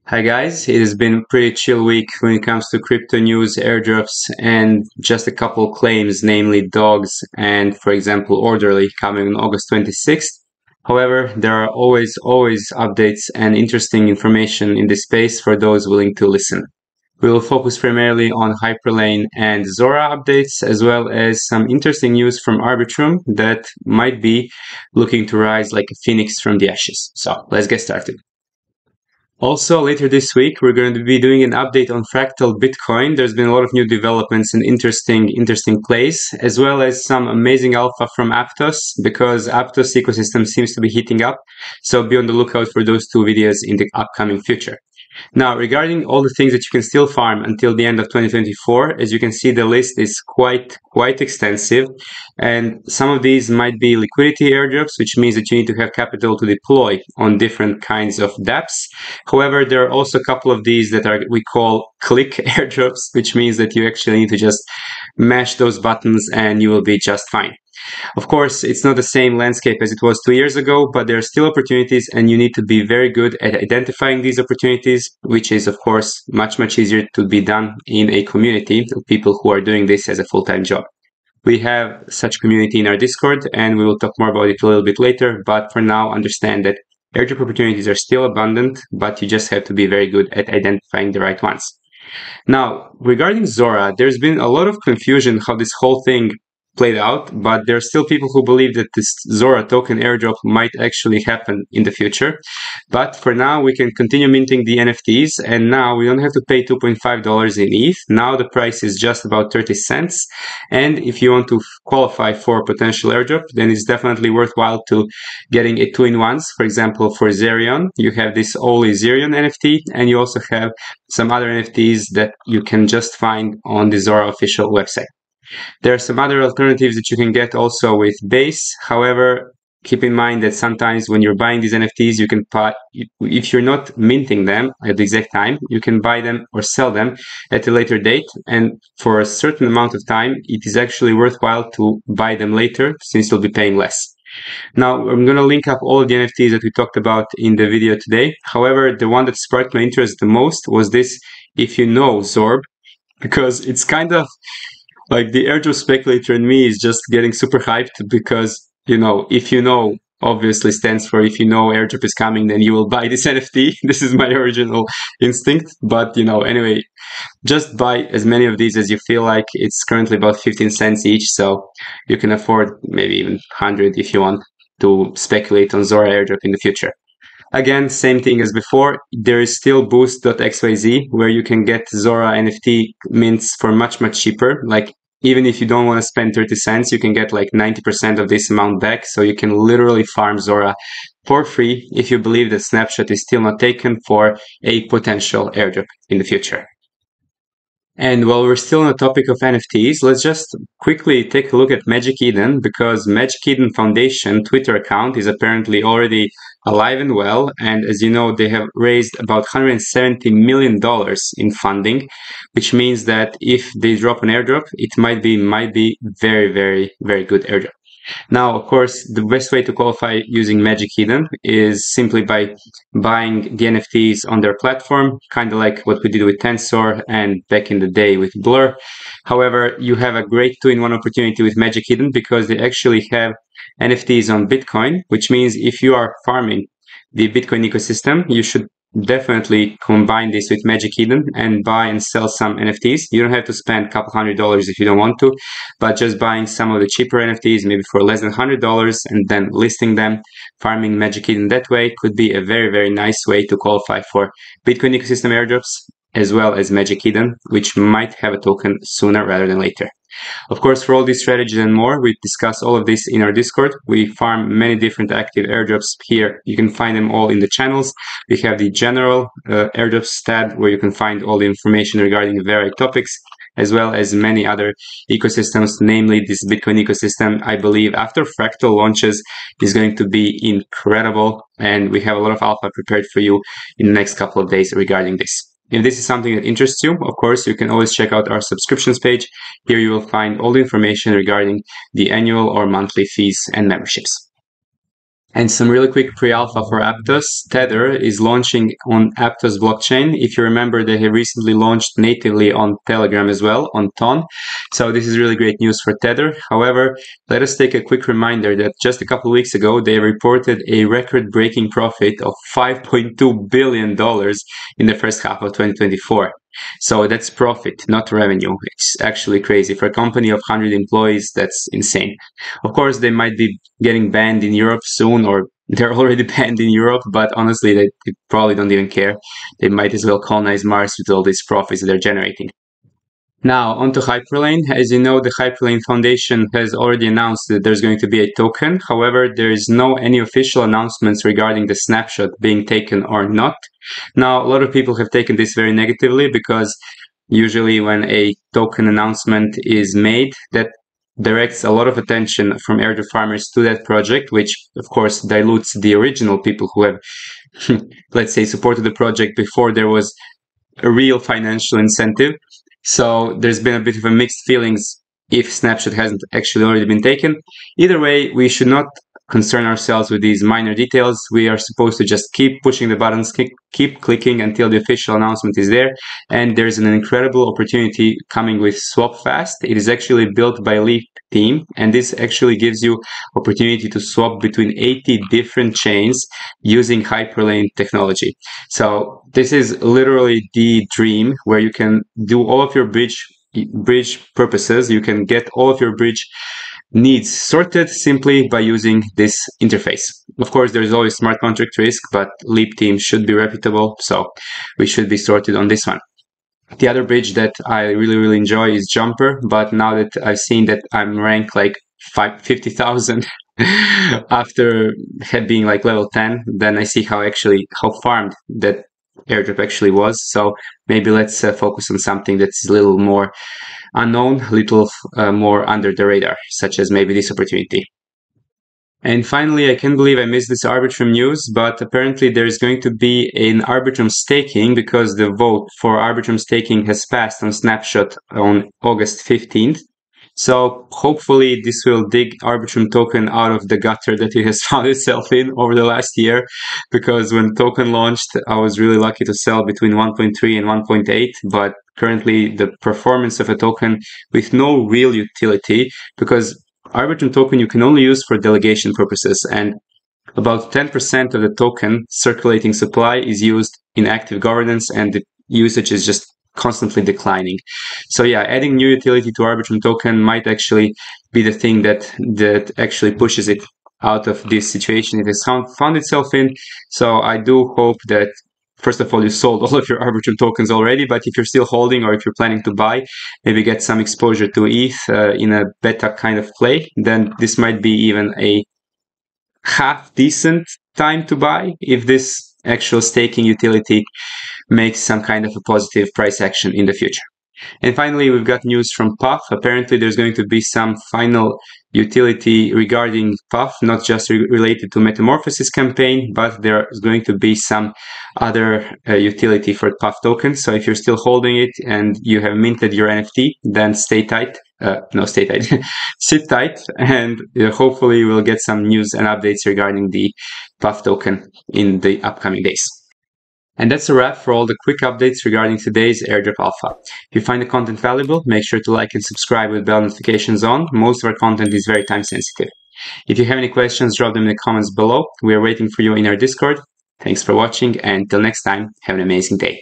Hi guys, it has been a pretty chill week when it comes to crypto news, airdrops, and just a couple claims, namely dogs and, for example, Orderly coming on August 26th. However, there are always updates and interesting information in this space for those willing to listen. We will focus primarily on Hyperlane and Zora updates, as well as some interesting news from Arbitrum that might be looking to rise like a phoenix from the ashes. So let's get started. Also, later this week, we're going to be doing an update on Fractal Bitcoin. There's been a lot of new developments and interesting plays, as well as some amazing alpha from Aptos, because Aptos ecosystem seems to be heating up. So be on the lookout for those two videos in the upcoming future. Now, regarding all the things that you can still farm until the end of 2024, as you can see, the list is quite extensive. And some of these might be liquidity airdrops, which means that you need to have capital to deploy on different kinds of dApps. However, there are also a couple of these that we call click airdrops, which means that you actually need to just mash those buttons and you will be just fine. Of course, it's not the same landscape as it was 2 years ago, but there are still opportunities and you need to be very good at identifying these opportunities, which is, of course, much easier to be done in a community of people who are doing this as a full-time job. We have such community in our Discord, and we will talk more about it a little bit later, but for now, understand that airdrop opportunities are still abundant, but you just have to be very good at identifying the right ones. Now, regarding Zora, there's been a lot of confusion how this whole thing played out, but there are still people who believe that this Zora token airdrop might actually happen in the future. But for now, we can continue minting the NFTs, and now we don't have to pay $2.5 in ETH. Now the price is just about 30 cents. And if you want to qualify for a potential airdrop, then it's definitely worthwhile to getting a 2-in-1s. For example, for Zerion, you have this Oli Zerion NFT, and you also have some other NFTs that you can just find on the Zora official website. There are some other alternatives that you can get also with Base. However, keep in mind that sometimes when you're buying these NFTs, you can buy, if you're not minting them at the exact time, you can buy them or sell them at a later date. And for a certain amount of time, it is actually worthwhile to buy them later since you'll be paying less. Now, I'm going to link up all of the NFTs that we talked about in the video today. However, the one that sparked my interest the most was this If You Know Zorb, because it's kind of like the airdrop speculator in me is just getting super hyped because, you know, if you know obviously stands for if you know airdrop is coming, then you will buy this NFT. This is my original instinct. But, you know, anyway, just buy as many of these as you feel like. It's currently about 15 cents each. So you can afford maybe even 100 if you want to speculate on Zora airdrop in the future. Again, same thing as before, there is still boost.xyz where you can get Zora NFT mints for much cheaper. Like, even if you don't want to spend 30 cents, you can get like 90% of this amount back. So you can literally farm Zora for free if you believe that snapshot is still not taken for a potential airdrop in the future. And while we're still on the topic of NFTs, let's just quickly take a look at Magic Eden, because Magic Eden Foundation Twitter account is apparently already alive and well. And as you know, they have raised about $170 million in funding, which means that if they drop an airdrop, it might be very good airdrop. Now, of course, the best way to qualify using Magic Eden is simply by buying the NFTs on their platform, kind of like what we did with Tensor and back in the day with Blur. However, you have a great 2-in-1 opportunity with Magic Eden because they actually have NFTs on Bitcoin, which means if you are farming the Bitcoin ecosystem, you should definitely combine this with Magic Eden and buy and sell some NFTs. You don't have to spend a couple $100 if you don't want to, but just buying some of the cheaper NFTs, maybe for less than $100, and then listing them, farming Magic Eden that way could be a very nice way to qualify for Bitcoin ecosystem airdrops, as well as Magic Eden, which might have a token sooner rather than later. Of course, for all these strategies and more, we discuss all of this in our Discord. We farm many different active airdrops here. You can find them all in the channels. We have the general airdrops tab where you can find all the information regarding various topics, as well as many other ecosystems, namely this Bitcoin ecosystem. I believe after Fractal launches is going to be incredible, and we have a lot of alpha prepared for you in the next couple of days regarding this. If this is something that interests you, of course, you can always check out our subscriptions page. Here you will find all the information regarding the annual or monthly fees and memberships. And some really quick pre-alpha for Aptos. Tether is launching on Aptos blockchain. If you remember, they have recently launched natively on Telegram as well, on Ton. So this is really great news for Tether. However, let us take a quick reminder that just a couple of weeks ago, they reported a record-breaking profit of $5.2 billion in the first half of 2024. So that's profit, not revenue. It's actually crazy. For a company of 100 employees, that's insane. Of course, they might be getting banned in Europe soon, or they're already banned in Europe, but honestly, they probably don't even care. They might as well colonize Mars with all these profits they're generating. Now, onto Hyperlane. As you know, the Hyperlane Foundation has already announced that there's going to be a token. However, there is no any official announcements regarding the snapshot being taken or not. Now, a lot of people have taken this very negatively because usually when a token announcement is made, that directs a lot of attention from airdrop farmers to that project, which of course dilutes the original people who have, let's say, supported the project before there was a real financial incentive. So there's been a bit of a mixed feelings if snapshot hasn't actually already been taken. Either way, we should not concern ourselves with these minor details. We are supposed to just keep pushing the buttons, keep clicking until the official announcement is there. And there's an incredible opportunity coming with SwapFast. It is actually built by Leap team, and this actually gives you opportunity to swap between 80 different chains using Hyperlane technology. So this is literally the dream where you can do all of your bridge purposes. You can get all of your bridge needs sorted simply by using this interface. Of course, there's always smart contract risk, but Leap team should be reputable, so we should be sorted on this one. The other bridge that I really enjoy is Jumper, but now that I've seen that I'm ranked like 50,000 after being like level 10, then I see how farmed that airdrop actually was. So maybe let's focus on something that's a little more unknown, a little more under the radar, such as maybe this opportunity. And finally, I can't believe I missed this Arbitrum news, but apparently there is going to be an Arbitrum staking because the vote for Arbitrum staking has passed on Snapshot on August 15th. So hopefully this will dig Arbitrum token out of the gutter that it has found itself in over the last year, because when token launched, I was really lucky to sell between 1.3 and 1.8, but currently the performance of a token with no real utility, because Arbitrum token you can only use for delegation purposes, and about 10% of the token circulating supply is used in active governance, and the usage is just constantly declining. So yeah, adding new utility to Arbitrum token might actually be the thing that actually pushes it out of this situation it has found itself in. So I do hope that, first of all, you sold all of your Arbitrum tokens already, but if you're still holding or if you're planning to buy, maybe get some exposure to ETH in a beta kind of play, then this might be even a half decent time to buy if this actual staking utility makes some kind of a positive price action in the future. And finally, we've got news from Puff. Apparently, there's going to be some final utility regarding Puff, not just related to Metamorphosis campaign, but there's going to be some other utility for Puff tokens. So if you're still holding it and you have minted your NFT, then stay tight. Stay tight. Sit tight, and hopefully we'll get some news and updates regarding the Puff token in the upcoming days. And that's a wrap for all the quick updates regarding today's airdrop alpha. If you find the content valuable, make sure to like and subscribe with bell notifications on. Most of our content is very time sensitive. If you have any questions, drop them in the comments below. We are waiting for you in our Discord. Thanks for watching, and till next time, have an amazing day.